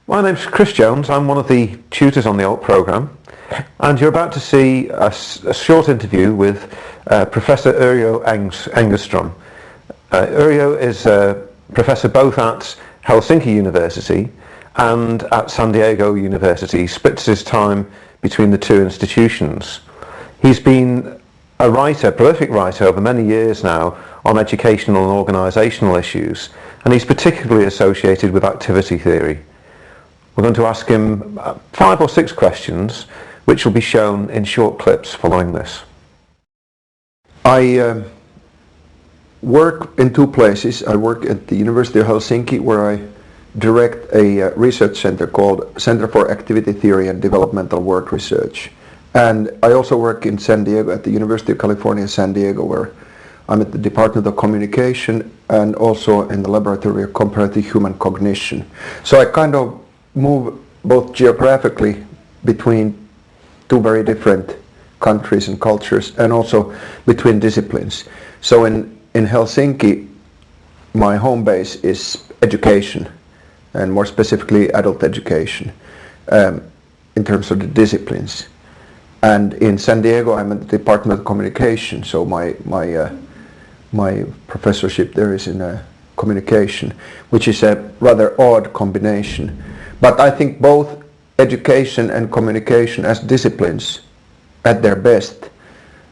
My name's Chris Jones. I'm one of the tutors on the ALT programme, and you're about to see a short interview with Professor Yrjö Engestrom. Yrjö is a professor both at Helsinki University and at San Diego University. He splits his time between the two institutions. He's been a writer, prolific writer over many years now on educational and organisational issues, and he's particularly associated with activity theory. We're going to ask him 5 or 6 questions, which will be shown in short clips following this. I work in 2 places. I work at the University of Helsinki, where I direct a research center called Center for Activity Theory and Developmental Work Research. And I also work in San Diego at the University of California, San Diego, where I'm at the Department of Communication and also in the Laboratory of Comparative Human Cognition. So I kind of move both geographically between 2 very different countries and cultures, and also between disciplines. So in Helsinki, my home base is education, and more specifically adult education, in terms of the disciplines. And in San Diego, I'm at the Department of Communication, so my professorship there is in communication, which is a rather odd combination. But I think both education and communication as disciplines, at their best,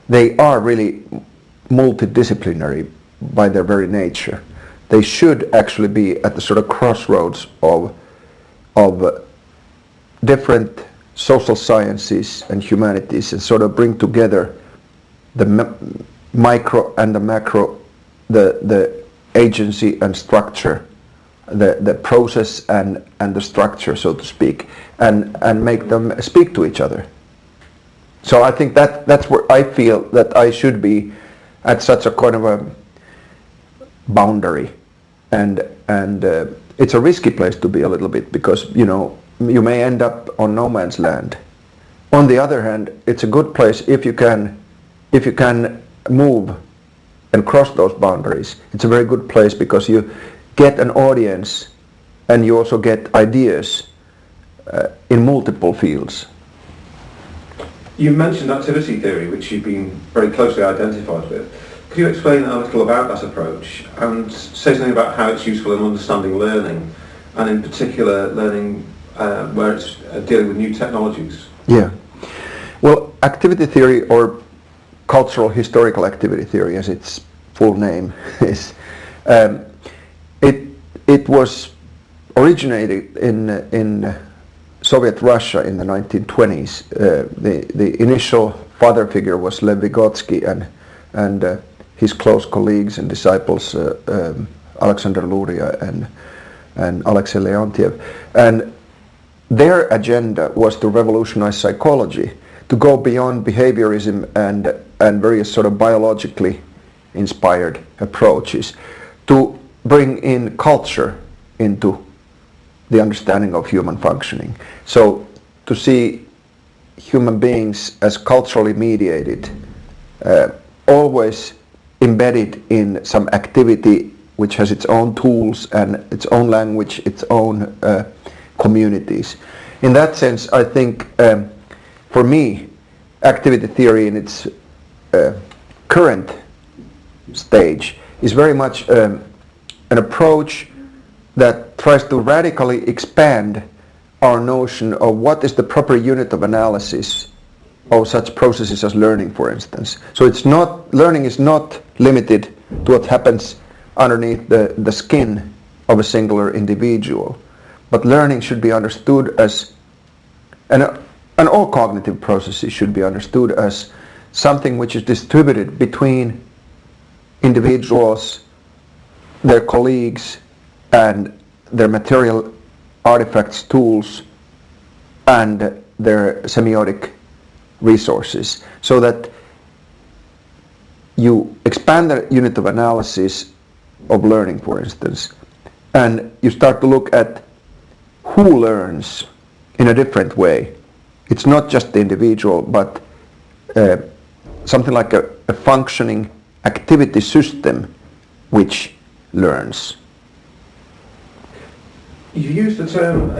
they are really multidisciplinary by their very nature. They should actually be at the sort of crossroads of different social sciences and humanities, and sort of bring together the micro and the macro, the agency and structure, the process and the structure, so to speak, and make them speak to each other. So I think that's where I feel that I should be, at such a kind of a boundary, and it's a risky place to be a little bit, because you may end up on no man's land. On the other hand, it's a good place if you can move and cross those boundaries. It's a very good place because you get an audience and you also get ideas in multiple fields. You mentioned activity theory, which you've been very closely identified with. Could you explain a little about that approach and say something about how it's useful in understanding learning, and in particular learning where it's dealing with new technologies? Yeah. Well, activity theory, or cultural historical activity theory as its full name is, it was originated in Soviet Russia in the 1920s. The initial father figure was Lev Vygotsky and his close colleagues and disciples, Alexander Luria and Alexei Leontiev. And their agenda was to revolutionize psychology, to go beyond behaviorism and various sort of biologically inspired approaches, to bring in culture into the understanding of human functioning. So to see human beings as culturally mediated, always embedded in some activity which has its own tools and its own language, its own communities. In that sense, I think for me, activity theory in its current stage is very much an approach that tries to radically expand our notion of what is the proper unit of analysis of such processes as learning, for instance. So learning is not limited to what happens underneath the skin of a singular individual, but learning should be understood as, and all cognitive processes should be understood as, something which is distributed between individuals, their colleagues, and their material artifacts, tools, and their semiotic resources, so that you expand the unit of analysis of learning, for instance, and you start to look at who learns in a different way. It's not just the individual, but something like a functioning activity system which learns. You use the term